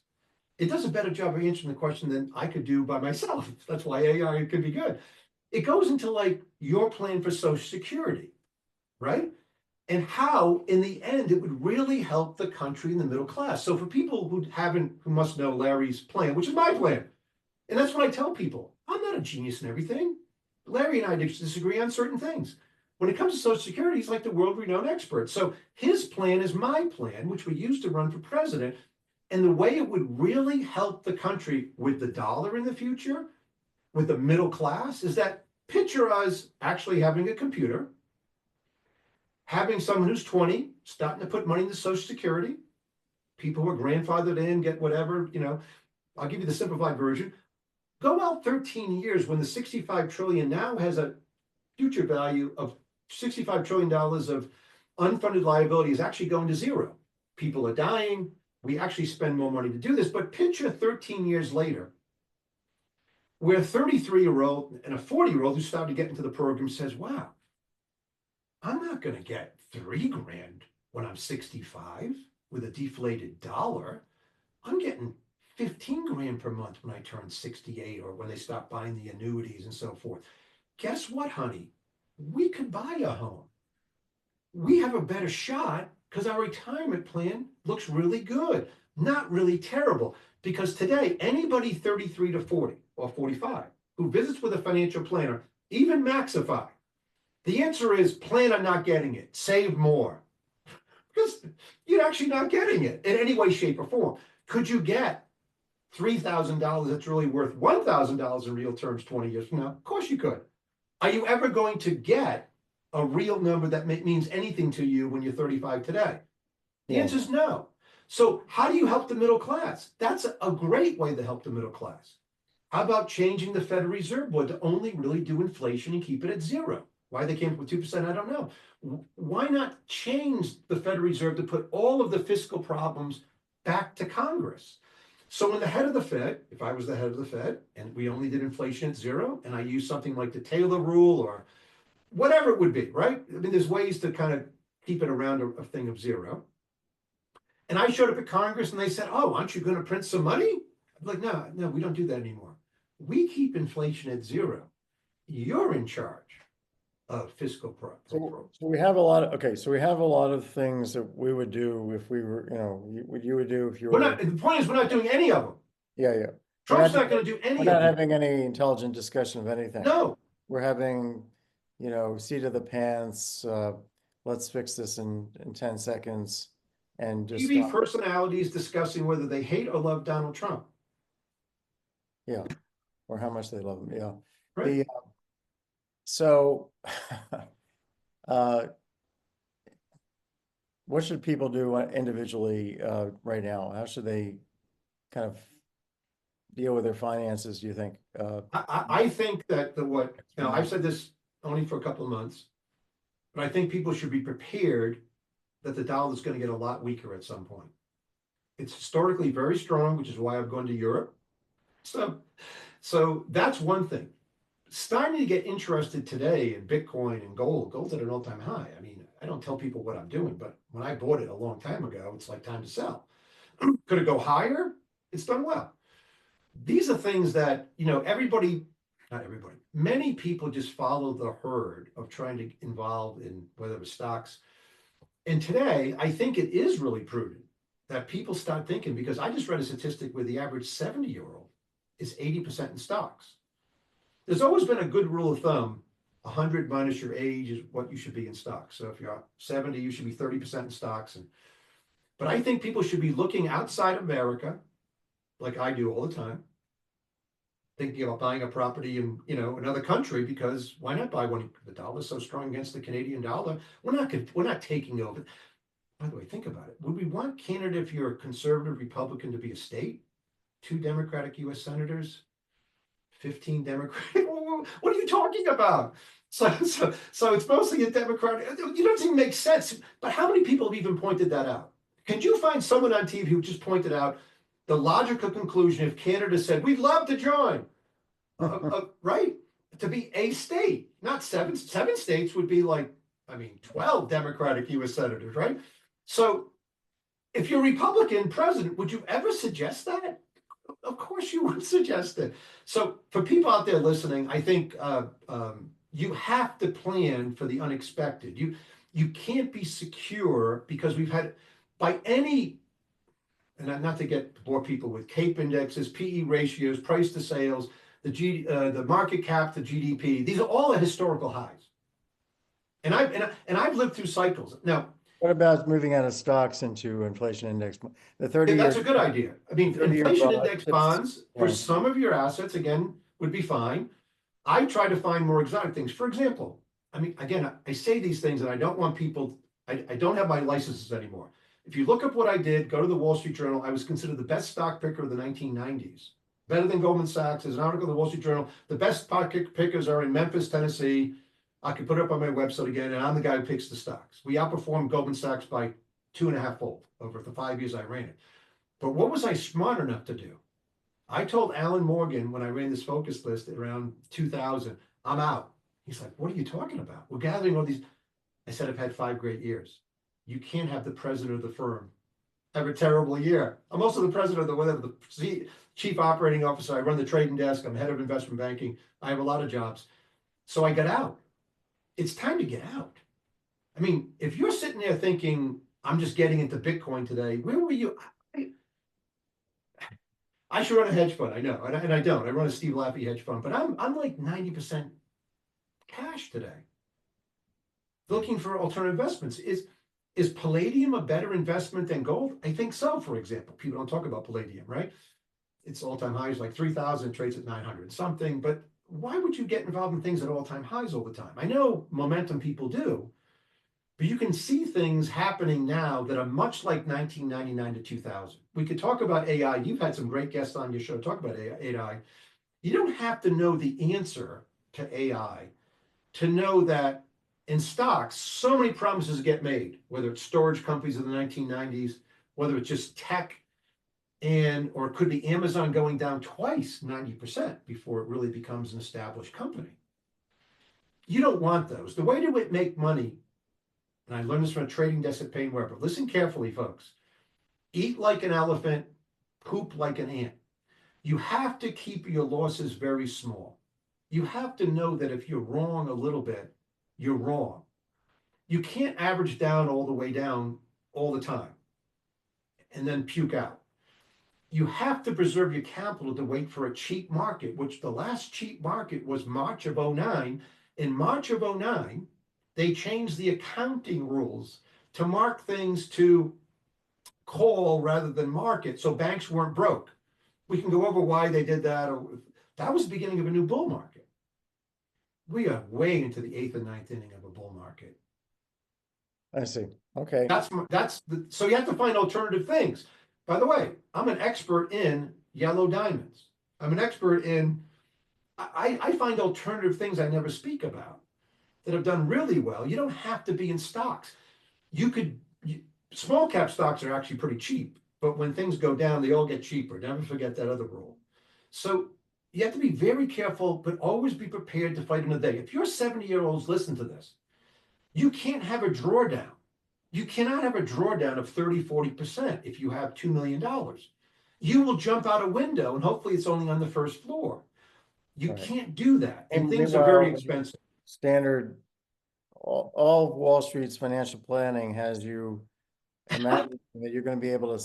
It does a better job of answering the question than I could do by myself. That's why AI could be good. It goes into like your plan for Social Security, right? And how, in the end, it would really help the country and the middle class. So for people who must know Larry's plan, which is my plan, and that's what I tell people. I'm not a genius in everything. Larry and I disagree on certain things. When it comes to Social Security, he's like the world-renowned expert. So his plan is my plan, which we used to run for president. And the way it would really help the country with the dollar in the future, with the middle class, is that picture us actually having a computer, having someone who's 20, starting to put money into Social Security, people who are grandfathered in, get whatever, I'll give you the simplified version. Go out 13 years when the 65 trillion now has a future value of $65 trillion of unfunded liability is actually going to zero. People are dying. We actually spend more money to do this, but picture 13 years later, where a 33-year-old and a 40-year-old who started to get into the program says, wow, I'm not going to get $3,000 when I'm 65 with a deflated dollar. I'm getting 15 grand per month when I turn 68 or when they stop buying the annuities and so forth. Guess what, honey? We could buy a home. We have a better shot because our retirement plan looks really good, not really terrible. Because today, anybody 33 to 40 or 45 who visits with a financial planner, even Maxify, the answer is plan on not getting it, save more. Because you're actually not getting it in any way, shape, or form. Could you get $3,000 that's really worth $1,000 in real terms 20 years from now? Of course you could. Are you ever going to get a real number that means anything to you when you're 35 today? The answer is no. So how do you help the middle class? That's a great way to help the middle class. How about changing the Federal Reserve Board to only really do inflation and keep it at zero? Why they came up with 2%, I don't know. Why not change the Federal Reserve to put all of the fiscal problems back to Congress? So when the head of the Fed, if I was the head of the Fed, and we only did inflation at zero, and I used something like the Taylor rule or whatever it would be, right? I mean, there's ways to kind of keep it around a thing of zero. And I showed up at Congress and they said, oh, aren't you going to print some money? I'm like, no, we don't do that anymore. We keep inflation at zero. You're in charge of fiscal So we have a lot of, so we have a lot of things that we would do if we were, what you would do if you We're were. not, the point is we're not doing any of them. Yeah. Trump's not going to do We're any not of it. having any intelligent discussion of anything. No, We're having, seat of the pants, let's fix this in 10 seconds and just TV stop. personalities discussing whether they hate or love Donald Trump. Yeah, or how much they love him, yeah. Right. The, so, uh, what should people do individually, right now? How should they kind of deal with their finances, do you think? I think that I've said this only for a couple of months, but I think people should be prepared that the dollar is going to get a lot weaker at some point. It's historically very strong, which is why I've gone to Europe. So that's one thing. Starting to get interested today in Bitcoin and gold. Gold's at an all-time high. I mean, I don't tell people what I'm doing, but when I bought it a long time ago, it's like time to sell. Could it go higher? It's done well. These are things that, everybody, not everybody, many people just follow the herd of trying to involve in whether it was stocks. And today, I think it is really prudent that people start thinking, because I just read a statistic where the average 70-year-old is 80% in stocks. There's always been a good rule of thumb, 100 minus your age is what you should be in stocks. So if you're 70, you should be 30% in stocks. But I think people should be looking outside America, like I do all the time, thinking about buying a property in, another country, because why not buy one? The dollar's so strong against the Canadian dollar. We're not taking over. By the way, think about it. Would we want Canada, if you're a conservative Republican, to be a state? 2 Democratic US senators, 15 Democratic. What are you talking about? So it's mostly a Democratic. You don't even make sense. But how many people have even pointed that out? Can you find someone on TV who just pointed out the logical conclusion if Canada said, we'd love to join, right? To be a state, not 7. 7 states would be like, 12 Democratic US senators, right? So if you're a Republican president, would you ever suggest that? Of course you would suggest it. So for people out there listening, I think you have to plan for the unexpected. You can't be secure, because we've had, by any, and not to bore people with CAPE indexes, PE ratios, price to sales, the market cap to GDP. These are all at historical highs. And I've lived through cycles. Now, what about moving out of stocks into inflation index? The 30-year. That's a good idea. Inflation index bonds for Yeah. some of your assets, again, would be fine. I try to find more exotic things. For example, again, I say these things and I don't want people, I don't have my licenses anymore. If you look up what I did, go to the Wall Street Journal, I was considered the best stock picker of the 1990s. Better than Goldman Sachs. There's an article in the Wall Street Journal. The best stock pickers are in Memphis, Tennessee. I could put it up on my website again, and I'm the guy who picks the stocks. We outperformed Goldman Sachs by 2.5-fold over the 5 years I ran it. But what was I smart enough to do? I told Alan Morgan when I ran this focus list around 2000, I'm out. He's like, what are you talking about? We're gathering all these. I said, I've had 5 great years. You can't have the president of the firm have a terrible year. I'm also the president of the chief operating officer. I run the trading desk. I'm head of investment banking. I have a lot of jobs. So I got out. It's time to get out. If you're sitting there thinking, I'm just getting into Bitcoin today, where were you? I should run a hedge fund, I know, and I don't. I run a Steve Laffey hedge fund, but I'm like 90% cash today. Looking for alternative investments. Is palladium a better investment than gold? I think so, for example. People don't talk about palladium, right? It's all-time highs, like 3,000, trades at 900 something, but why would you get involved in things at all-time highs all the time? I know momentum people do, but you can see things happening now that are much like 1999 to 2000. We could talk about AI. You've had some great guests on your show talk about AI. You don't have to know the answer to AI to know that in stocks, so many promises get made, whether it's storage companies in the 1990s, whether it's just tech, or it could be Amazon going down twice 90% before it really becomes an established company. You don't want those. The way to make money, and I learned this from a trading desk at Payne Webber. Listen carefully, folks. Eat like an elephant, poop like an ant. You have to keep your losses very small. You have to know that if you're wrong a little bit, you're wrong. You can't average down all the way down all the time and then puke out. you have to preserve your capital to wait for a cheap market, which the last cheap market was March of '09. In March of '09, they changed the accounting rules to mark things to call rather than market, so banks weren't broke. We can go over why they did that. That was the beginning of a new bull market. We are way into the eighth and ninth inning of a bull market. I see. Okay. So you have to find alternative things. By the way, I'm an expert in yellow diamonds. I'm an expert in, I find alternative things I never speak about that have done really well. You don't have to be in stocks. Small cap stocks are actually pretty cheap, but when things go down, they all get cheaper. Never forget that other rule. So you have to be very careful, but always be prepared to fight another day. If you're 70-year-olds, listen to this. You can't have a drawdown. You cannot have a drawdown of 30, 40% if you have $2 million. You will jump out a window and hopefully it's only on the first floor. You Right. can't do that. And And things are very meanwhile, expensive. standard, all of Wall Street's financial planning has you imagine that you're going to be able to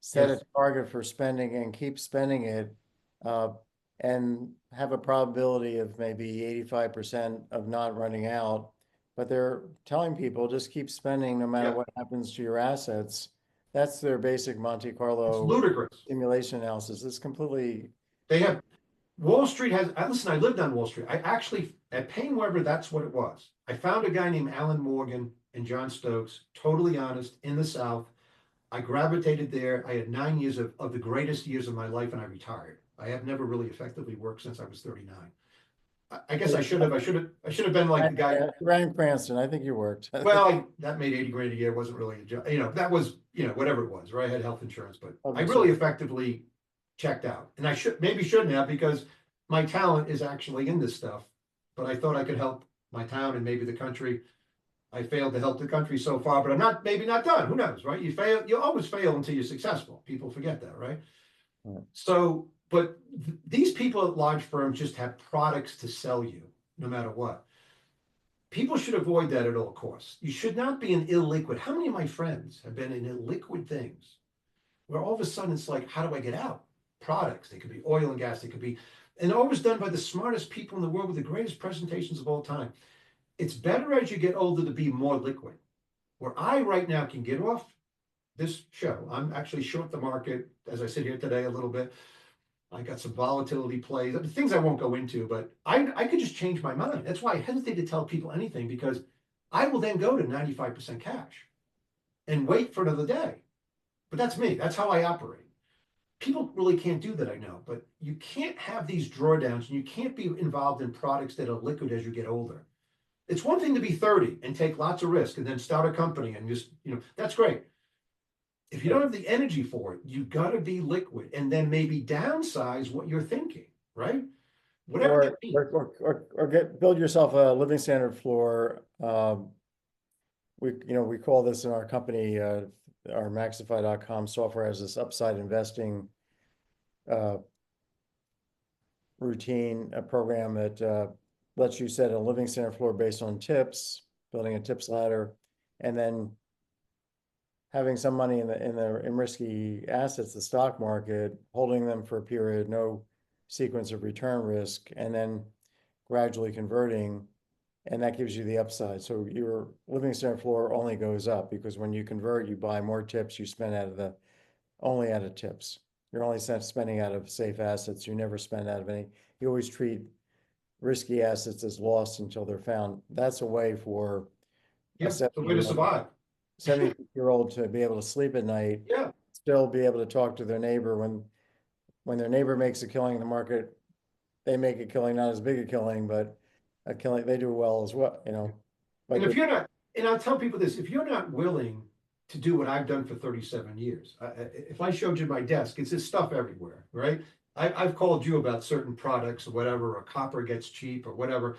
set a Yes. target for spending and keep spending it, uh, and have a probability of maybe 85% of not running out. But they're telling people just keep spending no matter Yeah. what happens to your assets. That's their basic Monte It's Carlo ludicrous. simulation analysis. It's completely, They have Wall Street has, listen, I lived on Wall Street. I actually, at Payne Webber, that's what it was. I found a guy named Alan Morgan and John Stokes, totally honest, in the South. I gravitated there. I had 9 years of the greatest years of my life and I retired. I have never really effectively worked since I was 39. I guess I should have been like the guy. Ryan Cranston, I think you worked. Well, that made 80 grand a year. It wasn't really a job. That was, whatever it was, right? I had health insurance, but I really effectively checked out. And I maybe shouldn't have because my talent is actually in this stuff. But I thought I could help my town and maybe the country. I failed to help the country so far, but I'm maybe not done. Who knows, right? You always fail until you're successful. People forget that, right? Right. So, but these people at large firms just have products to sell you, no matter what. People should avoid that at all costs. You should not be in illiquid. How many of my friends have been in illiquid things where all of a sudden it's like, how do I get out? Products, they could be oil and gas, they could be, and always done by the smartest people in the world with the greatest presentations of all time. It's better as you get older to be more liquid. Where I right now can get off this show, I'm actually short the market as I sit here today a little bit. I got some volatility plays, things I won't go into, but I could just change my mind. That's why I hesitate to tell people anything because I will then go to 95% cash and wait for another day. But that's me. That's how I operate. People really can't do that, I know, but you can't have these drawdowns and you can't be involved in products that are liquid as you get older. It's one thing to be 30 and take lots of risk and then start a company and just, that's great. If you don't have the energy for it, you got to be liquid and then maybe downsize what you're thinking, right? Whatever that means. Or build yourself a living standard floor. We call this in our company, our Maxify.com software has this upside investing routine, a program that lets you set a living standard floor based on tips, building a tips ladder, and then having some money in risky assets, the stock market, holding them for a period, no sequence of return risk, and then gradually converting, and that gives you the upside. So your living standard floor only goes up because when you convert, you buy more tips, you spend only out of tips. You're only spending out of safe assets. You never spend out of any. You always treat risky assets as lost until they're found. That's a way for a way to survive. 70-year-old to be able to sleep at night, yeah, still be able to talk to their neighbor when their neighbor makes a killing in the market, they make a killing, not as big a killing, but a killing, they do well as well, and if you're not, and I'll tell people this, if you're not willing to do what I've done for 37 years, if I showed you my desk, it's this stuff everywhere, right? I've called you about certain products or whatever, or copper gets cheap or whatever,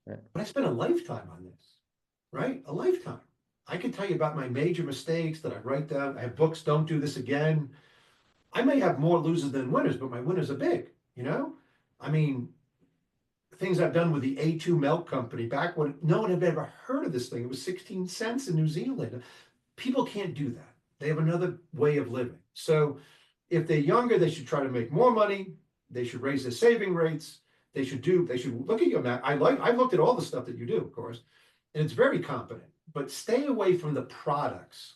right. But I spent a lifetime on this, right? A lifetime. I can tell you about my major mistakes that I write down. I have books, don't do this again. I may have more losers than winners, but my winners are big, I mean, things I've done with the A2 Milk Company back when no one had ever heard of this thing. It was 16 cents in New Zealand. People can't do that. They have another way of living. So if they're younger, they should try to make more money. They should raise their saving rates. They should look at your map. I've looked at all the stuff that you do, of course, and it's very competent, but stay away from the products.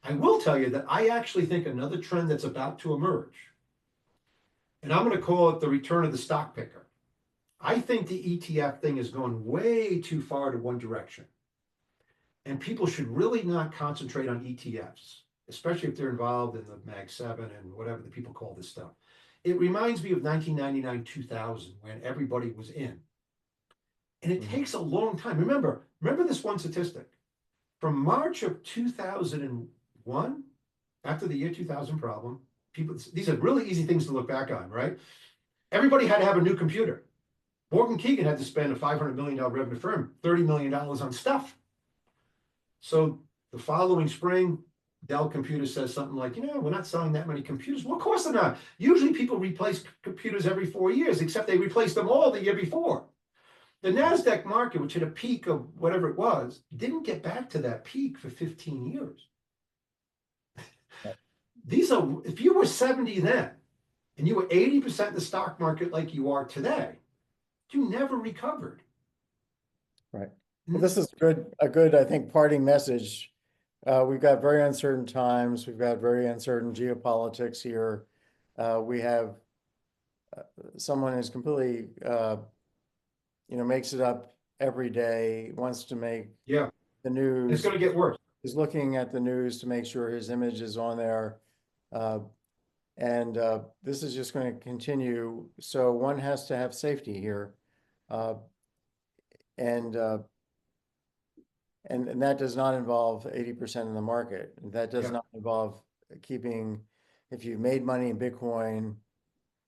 I will tell you that I actually think another trend that's about to emerge, and I'm going to call it the return of the stock picker. I think the ETF thing is going way too far to one direction. And people should really not concentrate on ETFs, especially if they're involved in the Mag 7 and whatever the people call this stuff. It reminds me of 1999, 2000, when everybody was in. And it takes a long time. Remember this one statistic. From March of 2001, after the year 2000 problem, these are really easy things to look back on, right? Everybody had to have a new computer. Morgan Keegan had to spend a $500 million revenue firm, $30 million on stuff. So the following spring, Dell Computers says something like, we're not selling that many computers. Well, of course they're not. Usually people replace computers every 4 years, except they replaced them all the year before. The NASDAQ market, which had a peak of whatever it was, didn't get back to that peak for 15 years. If you were 70 then, and you were 80% in the stock market like you are today, you never recovered. Right. Well, this is a good, I think, parting message. We've got very uncertain times. We've got very uncertain geopolitics here. We have someone who's completely, makes it up every day, wants to make the news. It's going to get worse. Is looking at the news to make sure his image is on there. And this is just going to continue. So one has to have safety here. And that does not involve 80% of the market. That does not involve keeping, if you've made money in Bitcoin.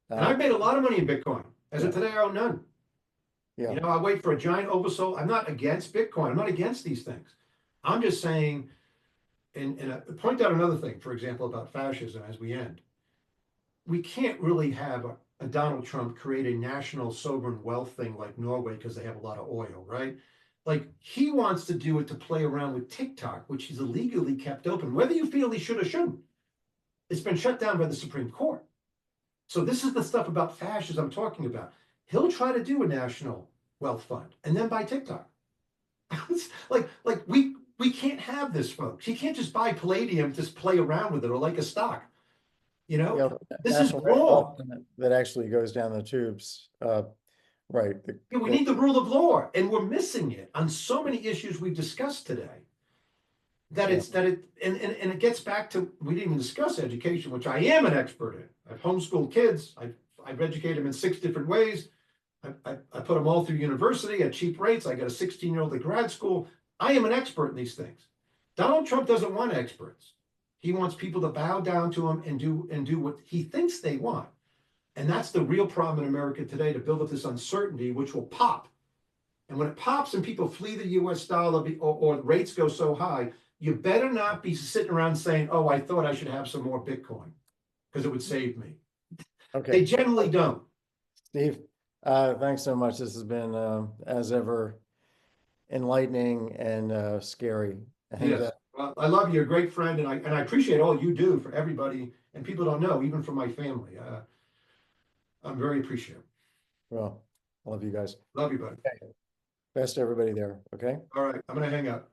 And I've made a lot of money in Bitcoin. As of today, I own none. Yeah. I wait for a giant oversold. I'm not against Bitcoin. I'm not against these things. I'm just saying, and I point out another thing, for example, about fascism as we end. We can't really have a Donald Trump create a national sovereign wealth thing like Norway because they have a lot of oil, right? Like he wants to do it to play around with TikTok, which is illegally kept open, whether you feel he should or shouldn't. It's been shut down by the Supreme Court. So this is the stuff about fascism I'm talking about. He'll try to do a national wealth fund and then buy TikTok. It's like we can't have this, folks. You can't just buy palladium, just play around with it or like a stock. This is wrong. That actually goes down the tubes. Right. We need the rule of law, and we're missing it on so many issues we've discussed today. And it gets back to, we didn't even discuss education, which I am an expert in. I've homeschooled kids. I've educated them in 6 different ways. I put them all through university at cheap rates. I got a 16-year-old at grad school. I am an expert in these things. Donald Trump doesn't want experts. He wants people to bow down to him and do what he thinks they want. And that's the real problem in America today, to build up this uncertainty, which will pop. And when it pops and people flee the US dollar or rates go so high, you better not be sitting around saying, oh, I thought I should have some more Bitcoin because it would save me. Okay. They generally don't. Steve, thanks so much. This has been, as ever, enlightening and scary. And, yes. Well, I love you. You're a great friend, and I appreciate all you do for everybody, and people don't know, even for my family. I'm very appreciative. Well, I love you guys. Love you, buddy. Okay. Best to everybody there. Okay. All right. I'm going to hang up.